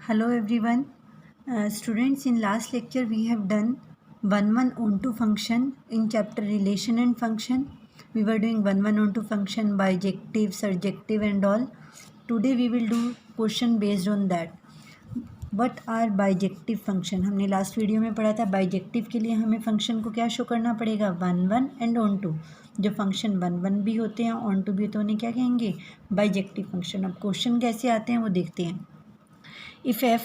Hello everyone. Students, in last lecture we have done 1 onto function in chapter relation and function. We were doing 1 onto function, bijective, surjective and all. Today we will do question based on that. What are bijective function? हमने last video में पढ़ा था bijective के लिए हमें function को क्या show करना पड़ेगा 1 एंड ऑन टू. जो फंक्शन 1 भी होते हैं ऑन टू भी होते हैं उन्हें क्या कहेंगे बाइजेक्टिव फंक्शन. अब क्वेश्चन कैसे आते हैं वो देखते हैं. If f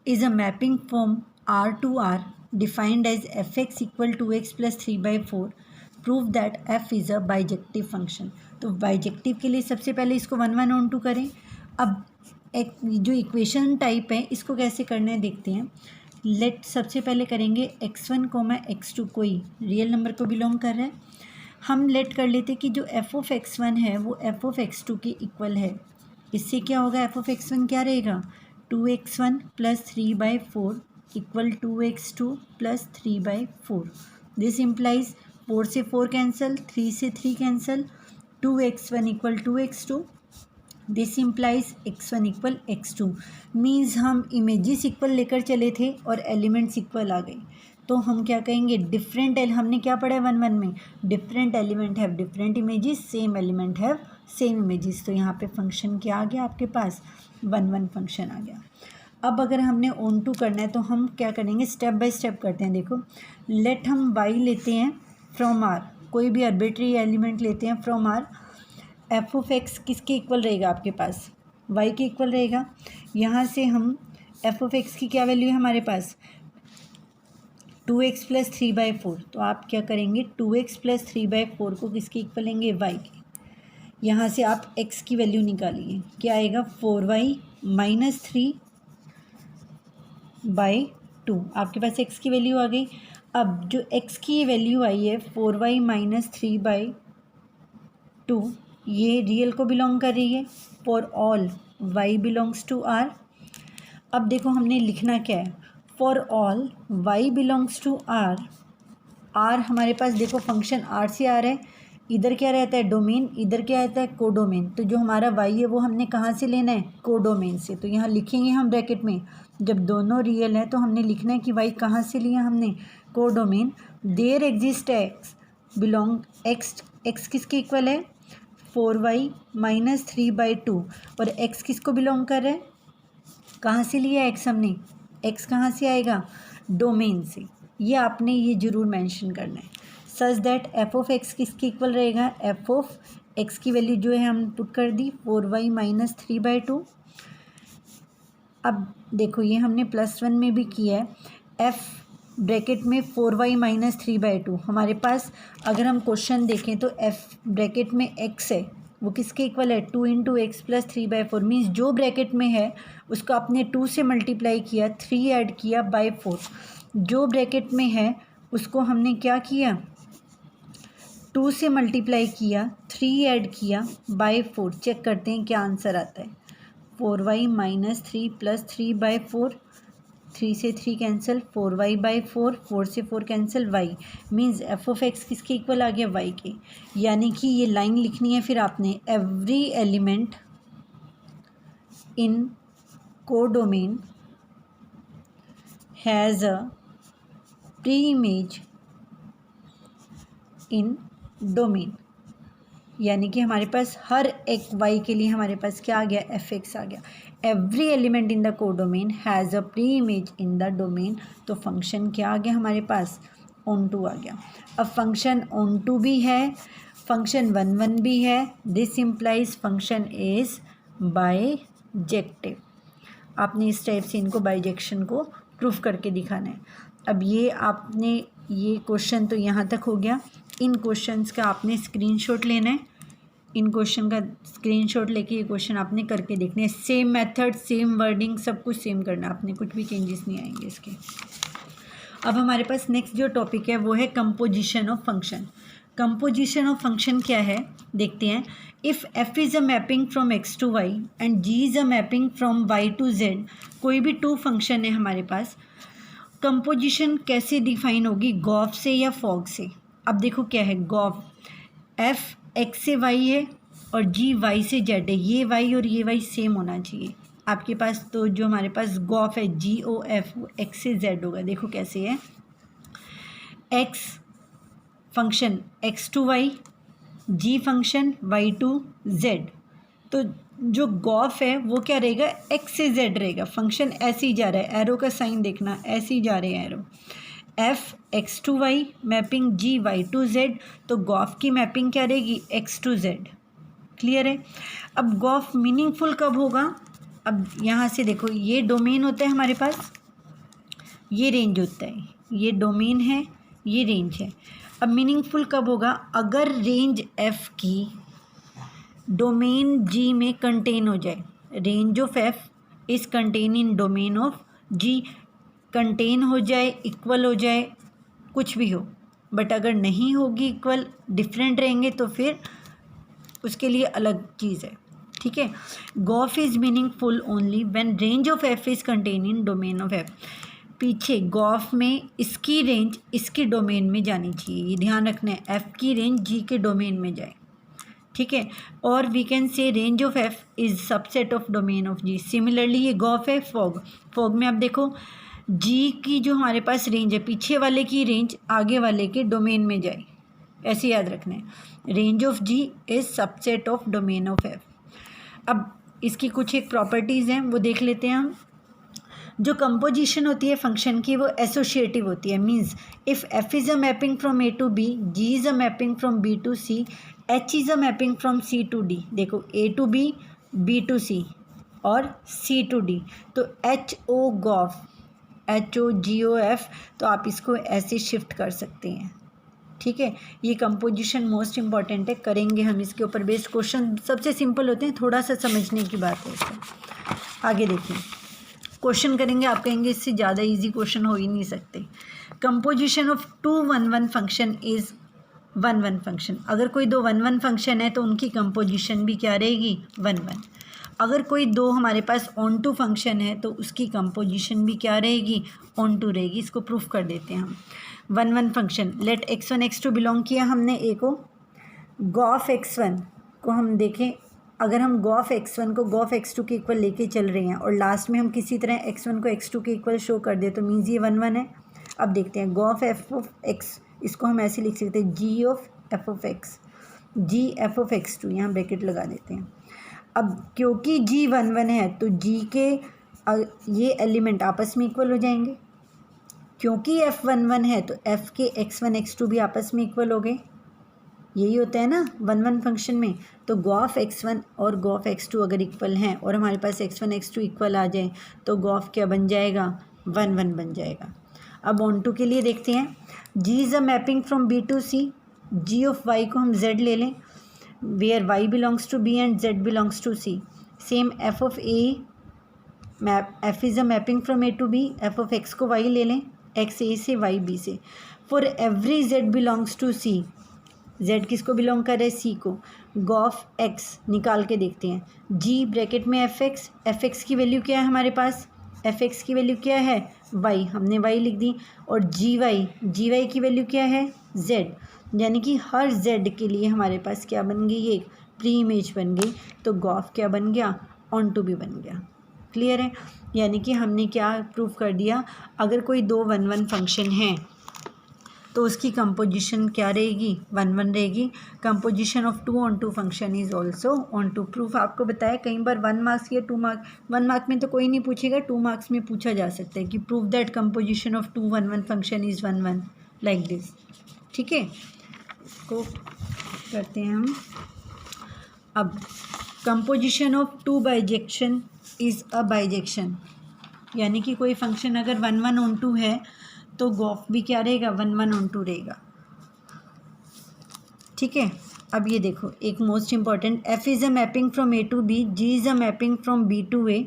is a mapping from R to R defined as fx equal to x plus 3/4, prove that f is a bijective function. तो बाइजेक्टिव के लिए सबसे पहले इसको 1 ऑन टू करें. अब एक जो इक्वेशन टाइप है इसको कैसे करना है देखते हैं. लेट सबसे पहले करेंगे x1, x2 कोई रियल नंबर को बिलोंग कर रहा है. हम लेट कर लेते कि जो f ऑफ x1 है वो f ऑफ x2 के इक्वल है. इससे क्या होगा f ऑफ x1 क्या रहेगा 2x1 plus 3/4 equal 2x2 plus 3/4. This implies 4 से 4 कैंसल, 3 से 3 cancel, 2x1 equal 2x2. This implies x1 equal x2. Means हम इमेजेस इक्वल लेकर चले थे और एलिमेंट्स इक्वल आ गए. तो हम क्या कहेंगे डिफरेंट हमने क्या पढ़ा है 1 में different element have different images, same element have same images. तो यहाँ पे फंक्शन क्या आ गया आपके पास 1 फंक्शन आ गया. अब अगर हमने ऑन टू करना है तो हम क्या करेंगे स्टेप बाय स्टेप करते हैं. देखो लेट हम y लेते हैं फ्रॉम r, कोई भी आर्बिट्री एलिमेंट लेते हैं from r. f of x किसके इक्वल रहेगा आपके पास y के इक्वल रहेगा. यहाँ से हम f ऑफ x की क्या वैल्यू है हमारे पास 2x प्लस 3/4. तो आप क्या करेंगे 2x प्लस 3/4 को किसके इक्वल लेंगे y के. यहाँ से आप x की वैल्यू निकालिए क्या आएगा 4y माइनस 3/2. आपके पास x की वैल्यू आ गई. अब जो x की वैल्यू आई है 4y माइनस 3/2 ये रियल को बिलोंग कर रही है. For all y belongs to r. अब देखो हमने लिखना क्या है for all y belongs to r. r हमारे पास देखो फंक्शन r से आ रहा है. इधर क्या रहता है डोमेन, इधर क्या रहता है कोडोमेन. तो जो हमारा y है वो हमने कहाँ से लेना है कोडोमेन से. तो यहाँ लिखेंगे हम ब्रैकेट में जब दोनों रियल है तो हमने लिखना है कि y कहाँ से लिया हमने codomain. There exist x belong x किसके इक्वल है 4y माइनस 3/2 और x किसको बिलोंग कर रहा है कहाँ से लिया x हमने x कहाँ से आएगा डोमेन से. ये आपने ये ज़रूर मेंशन करना है. Such that f of x किसके इक्वल रहेगा f ऑफ x की वैल्यू जो है हम पुट कर दी 4y माइनस 3/2. अब देखो ये हमने +1 में भी किया है. f ब्रैकेट में 4y माइनस 3/2 हमारे पास अगर हम क्वेश्चन देखें तो f ब्रैकेट में x है वो किसके इक्वल है 2 इंटू एक्स प्लस 3/4. मीन्स जो ब्रैकेट में है उसको आपने 2 से मल्टीप्लाई किया 3 ऐड किया बाय 4. जो ब्रैकेट में है उसको हमने क्या किया 2 से मल्टीप्लाई किया 3 ऐड किया बाय 4. चेक करते हैं क्या आंसर आता है 4y माइनस 3 प्लस 3/4. 3 से 3 कैंसिल 4y/4, 4 से 4 cancel y. Means f of x किसके इक्वल आ गया y के. यानी कि ये लाइन लिखनी है फिर आपने every element in codomain has a pre image in domain. यानी कि हमारे पास हर एक y के लिए हमारे पास क्या आ गया fx आ गया. Every element in the codomain has a pre image in the domain. तो फंक्शन क्या आ गया हमारे पास ऑन टू आ गया. अब फंक्शन ऑन टू भी है फंक्शन 1 भी है. This implies function is bijective. आपने इस टाइप से इनको बाइजेक्शन को प्रूफ करके दिखाना है. अब ये आपने ये क्वेश्चन तो यहाँ तक हो गया. इन क्वेश्चंस का आपने स्क्रीनशॉट लेना है. इन क्वेश्चन का स्क्रीनशॉट लेके ये क्वेश्चन आपने करके देखने हैं. सेम मेथड सेम वर्डिंग सब कुछ सेम करना आपने, कुछ भी चेंजेस नहीं आएंगे इसके. अब हमारे पास नेक्स्ट जो टॉपिक है वो है composition of function. Composition of function क्या है देखते हैं. If f is a mapping from x to y and g is a mapping from y to z. कोई भी 2 फंक्शन है हमारे पास. कंपोजिशन कैसे डिफाइन होगी गॉफ से या फॉग से. अब देखो क्या है गॉफ f x से y है और जी वाई से जेड है, ये वाई और ये वाई सेम होना चाहिए आपके पास। तो जो हमारे पास गॉफ है GOF वो एक्स से जेड होगा। देखो कैसे है, x function x to Y, ji function Y to z. तो जो गॉफ है वो क्या रहेगा, एक्स से जेड रहेगा। फंक्शन ऐसे ही जा रहा है, एरो का साइन देखना, ऐसे ही जा रहे हैं arrow. F x to y mapping g y to z, तो गॉफ की मैपिंग क्या रहेगी, एक्स टू जेड। क्लियर है। अब गॉफ मीनिंगफुल कब होगा, अब यहाँ से देखो, ये डोमेन होता है हमारे पास, ये रेंज होता है, ये डोमेन है, ये रेंज है। अब मीनिंगफुल कब होगा, अगर रेंज एफ की डोमेन जी में कंटेन हो जाए। Range of f is contain in domain of g, contain हो जाए, इक्वल हो जाए, कुछ भी हो। बट अगर नहीं होगी इक्वल, डिफरेंट रहेंगे, तो फिर उसके लिए अलग चीज़ है। ठीक है। Gauff is meaningful only when range of f is contain in domain of F. पीछे गॉफ में इसकी रेंज इसकी डोमेन में जानी चाहिए, ये ध्यान रखना है, एफ की रेंज जी के डोमेन में जाए। ठीक है। और we can say range of f is subset of domain of g. Similarly ये गॉफ है फॉग, फॉग में आप देखो जी की जो हमारे पास रेंज है, पीछे वाले की रेंज आगे वाले के डोमेन में जाए, ऐसे याद रखना है। Range of g is subset of domain of f. अब इसकी कुछ एक प्रॉपर्टीज़ हैं वो देख लेते हैं हम। जो कंपोजिशन होती है फंक्शन की वो एसोशिएटिव होती है, means if f is a mapping from A to B, g is a mapping from B to C, h is a mapping from C to D. देखो A to B, B to C और C to D, तो h o g o f, h o g o f, तो आप इसको ऐसे shift कर सकते हैं। ठीक है। ये कंपोजिशन मोस्ट इंपॉर्टेंट है, करेंगे हम इसके ऊपर बेस्ड क्वेश्चन, सबसे सिंपल होते हैं, थोड़ा सा समझने की बात है इसको। आगे देखिए, क्वेश्चन करेंगे, आप कहेंगे इससे ज़्यादा इजी क्वेश्चन हो ही नहीं सकते। Composition of two 1 1 function is 1 1 function. अगर कोई दो 1 1 फंक्शन है तो उनकी कंपोजिशन भी क्या रहेगी, 1 1। अगर कोई दो हमारे पास ऑन टू फंक्शन है तो उसकी कंपोजिशन भी क्या रहेगी, ऑन टू रहेगी। इसको प्रूफ कर देते हैं हम। 1 1 function, late x1 x2 belong किया हमने ए को, गॉफ x1 को हम देखें, अगर हम गॉफ x1 को गॉफ x2 के इक्वल लेके चल रहे हैं और लास्ट में हम किसी तरह x1 को x2 के इक्वल शो कर दे तो मीन्स ये 1 1 है। अब देखते हैं गॉफ एफ ऑफ एक्स, इसको हम ऐसे लिख सकते हैं g of f of x, g f of x2, यहाँ ब्रैकेट लगा देते हैं। अब क्योंकि जी 1 1 है तो जी के ये एलिमेंट आपस में इक्वल हो जाएंगे, क्योंकि एफ 1 1 है तो एफ के x1 x2 भी आपस में इक्वल हो गए। यही होता है ना 1 1 फंक्शन में। तो गॉफ x1 और गॉफ x2 अगर इक्वल हैं और हमारे पास x1 x2 इक्वल आ जाए तो गॉफ क्या बन जाएगा, 1 1 बन जाएगा। अब ऑन टू के लिए देखते हैं, g is a mapping from B to C, g of y को हम z ले लें, where y belongs to b and z belongs to c। Same f of a map, f is a mapping from A to B, f of x को y ले लें, x a से y b से। For every z belongs to c, z किसको belong कर रहा है, c को, गॉफ x निकाल के देखते हैं। g ब्रैकेट में एफ एक्स की वैल्यू क्या है हमारे पास, एफ एक्स की वैल्यू क्या है, y, हमने y लिख दी, और जी वाई की वैल्यू क्या है, z, यानी कि हर z के लिए हमारे पास क्या बन गई, ये प्री इमेज बन गई। तो गॉफ क्या बन गया, ऑन टू भी बन गया। क्लियर है। यानी कि हमने क्या प्रूफ कर दिया, अगर कोई दो 1 1 फंक्शन है तो उसकी कंपोजिशन क्या रहेगी, 1 1 रहेगी। Composition of two onto function is also onto. Proof आपको बताया, कई बार 1 मार्क्स या 2 मार्क्स, 1 मार्क में तो कोई नहीं पूछेगा, 2 मार्क्स में पूछा जा सकता है कि proof that composition of two 1 1 function is 1 1 like this. ठीक है, इसको करते हैं हम। अब composition of two bijection is a bijection, यानी कि कोई फंक्शन अगर 1 1 ऑन टू है तो गॉफ भी क्या रहेगा, 1 1 ऑन टू रहेगा। ठीक है। अब ये देखो एक most important, f is a mapping from A to B, g is a mapping from B to A.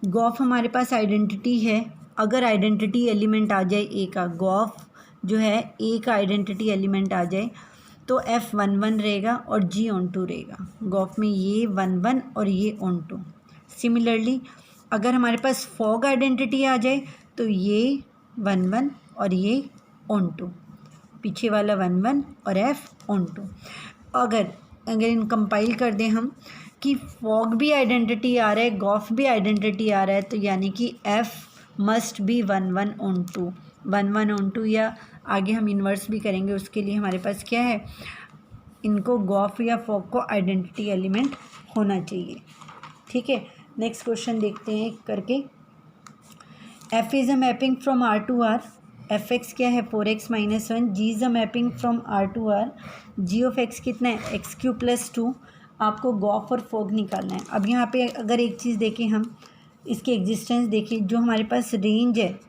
Gof हमारे पास आइडेंटिटी है, अगर आइडेंटिटी एलिमेंट आ जाए ए का, गॉफ जो है ए का आइडेंटिटी एलिमेंट आ जाए तो एफ 1 1 रहेगा और जी ऑन टू रहेगा। गॉफ में ये 1 1 और ये ऑन टू। सिमिलरली अगर हमारे पास फॉग आइडेंटिटी आ जाए तो ये 1 1 और ये ऑन टू, पीछे वाला 1 1 और एफ ऑन टू। अगर अगर इन कंपाइल कर दें हम कि फॉग भी आइडेंटिटी आ रहा है, गॉफ भी आइडेंटिटी आ रहा है, तो यानी कि एफ मस्ट बी 11/2 11/2, या आगे हम इन्वर्स भी करेंगे, उसके लिए हमारे पास क्या है, इनको गॉफ या फॉग को आइडेंटिटी एलिमेंट होना चाहिए। ठीक है, नेक्स्ट क्वेश्चन देखते हैं करके। F is a mapping from R to R, f x क्या है 4x - 1, g is a mapping from R to R, g of x कितना है x³ + 2। आपको गॉफ और फॉग निकालना है। अब यहाँ पे अगर एक चीज़ देखें हम, इसकी एग्जिस्टेंस देखिए, जो हमारे पास रेंज है,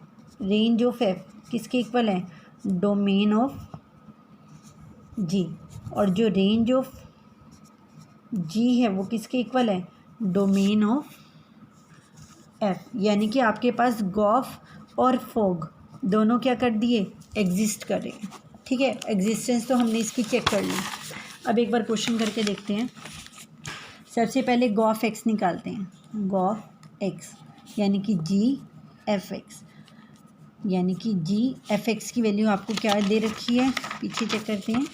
रेंज ऑफ एफ किसके इक्वल है, डोमेन ऑफ जी, और जो रेंज ऑफ जी है वो किसके इक्वल है, डोमेन ऑफ एफ। यानी कि आपके पास गॉफ और फॉग दोनों क्या कर दिए, एग्जिस्ट कर रहे हैं। ठीक है, एग्जिस्टेंस तो हमने इसकी चेक कर ली। अब एक बार क्वेश्चन करके देखते हैं। सबसे पहले गॉफ एक्स निकालते हैं, गॉफ एक्स यानी कि जी एफ एक्स, यानी कि जी एफ एक्स की वैल्यू आपको क्या दे रखी है, पीछे चेक करते हैं।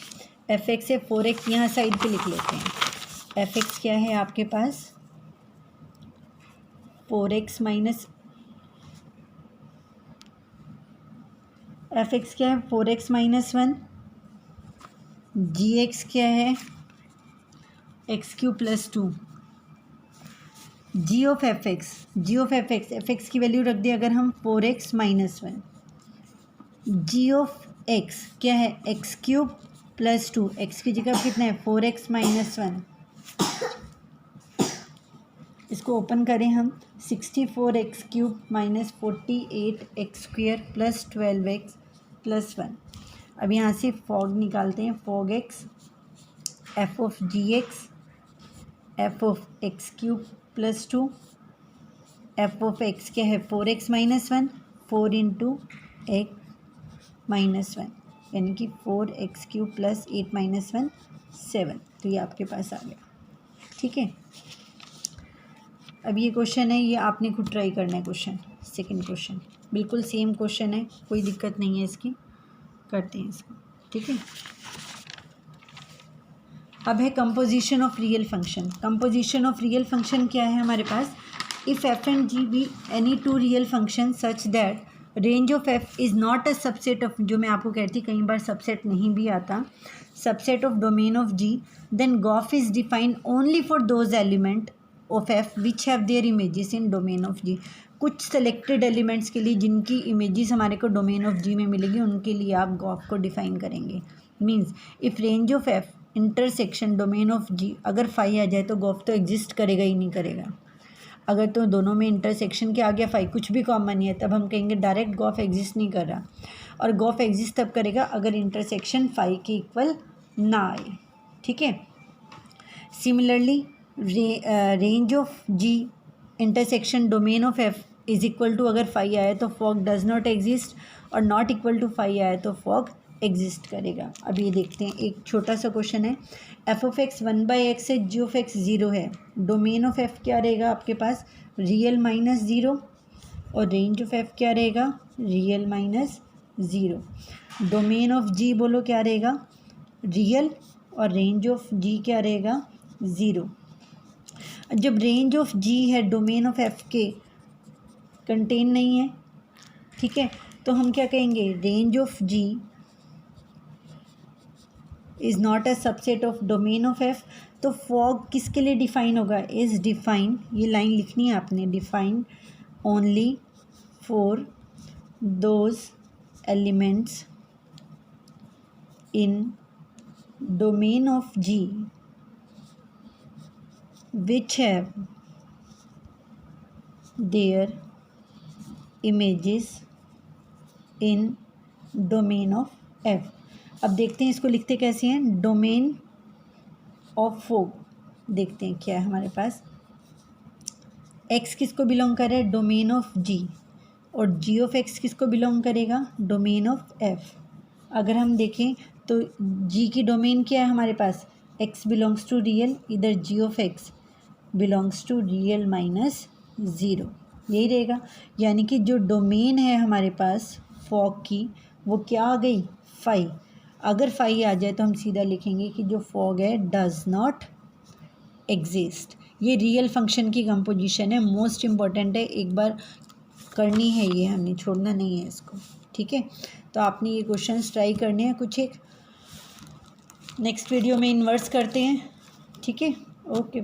एफ एक्स है 4x, यहाँ साइड पे लिख लेते हैं। एफ एक्स क्या है आपके पास 4x माइनस, एफ एक्स क्या है 4x - 1, जी एक्स क्या है x³ + 2, g of f x, g of f x की वैल्यू रख दिया अगर हम 4x - 1, जी ऑफ एक्स क्या है x³ + 2, एक्स की जगह कितना है 4x - 1, इसको ओपन करें हम, 64x³ - 48x² + 12x + 1। अब यहाँ से फॉग निकालते हैं, fog x, f of g x, f of x³ + 2, f of x क्या है 4x - 1, 4 × x - 1, यानी कि 4x³ + 8 - 1 7। तो ये आपके पास आ गया। ठीक है, अब ये क्वेश्चन है, ये आपने खुद ट्राई करना है क्वेश्चन, सेकंड क्वेश्चन बिल्कुल सेम क्वेश्चन है, कोई दिक्कत नहीं है इसकी, करते हैं इसको। ठीक है, अब है composition of real function. Composition of real function क्या है हमारे पास, if f and g be any two real function such that range of f is not a subset of, जो मैं आपको कहती कई बार सबसेट नहीं भी आता, subset of domain of g, then g o f is defined only for those element of f which have their images in domain of g. कुछ selected elements के लिए जिनकी इमेजेस हमारे को डोमेन ऑफ जी में मिलेगी, उनके लिए आप गॉफ को डिफाइन करेंगे। Means if range of f intersection domain of g, अगर फाई आ जाए तो गॉफ तो एग्जिस्ट करेगा ही नहीं करेगा। अगर तो दोनों में इंटरसेक्शन के आ गया फाई, कुछ भी कॉमन नहीं है, तब हम कहेंगे डायरेक्ट गॉफ एग्जिस्ट नहीं कर रहा। और गॉफ एग्जिस्ट तब करेगा अगर इंटरसेक्शन फाई के इक्वल ना आए। ठीक है, similarly range of g intersection domain of f is equal to, अगर फाई आया तो फॉग डज नॉट एग्जिस्ट, और नॉट इक्वल टू फाई आया तो फॉग एग्जिस्ट करेगा। अब ये देखते हैं, एक छोटा सा क्वेश्चन है, एफ ऑफ एक्स 1/x है, जी ऑफ एक्स 0 है, डोमेन ऑफ एफ क्या रहेगा आपके पास रियल -0, और रेंज ऑफ एफ क्या रहेगा रियल -0। डोमेन ऑफ जी बोलो क्या रहेगा रियल, और रेंज ऑफ जी क्या रहेगा 0। जब रेंज ऑफ जी है डोमेन ऑफ एफ के कंटेन नहीं है, ठीक है, तो हम क्या कहेंगे, range of g is not a subset of domain of f. तो फॉग किसके लिए डिफाइन होगा, इज़ डिफाइन, ये लाइन लिखनी है आपने, define only for those elements in domain of g which have their images in domain of f। अब देखते हैं इसको लिखते कैसे हैं, डोमेन ऑफ फॉग, देखते हैं क्या है हमारे पास, x किसको बिलोंग कर रहा है डोमेन ऑफ g, और g ऑफ x किसको बिलोंग करेगा डोमेन ऑफ f। अगर हम देखें तो g की डोमेन क्या है हमारे पास, x बिलोंग्स टू रियल, इधर g of x belongs to real -0, यही रहेगा। यानी कि जो डोमेन है हमारे पास फॉग की वो क्या आ गई फाई, अगर फाई आ जाए तो हम सीधा लिखेंगे कि जो फॉग है डज नॉट एग्जिस्ट। ये रियल फंक्शन की कंपोजिशन है, मोस्ट इम्पॉर्टेंट है, एक बार करनी है ये, हमने छोड़ना नहीं है इसको। ठीक है, तो आपने ये क्वेश्चंस ट्राई करने हैं कुछ एक। नेक्स्ट वीडियो में इन्वर्स करते हैं। ठीक है, ओके।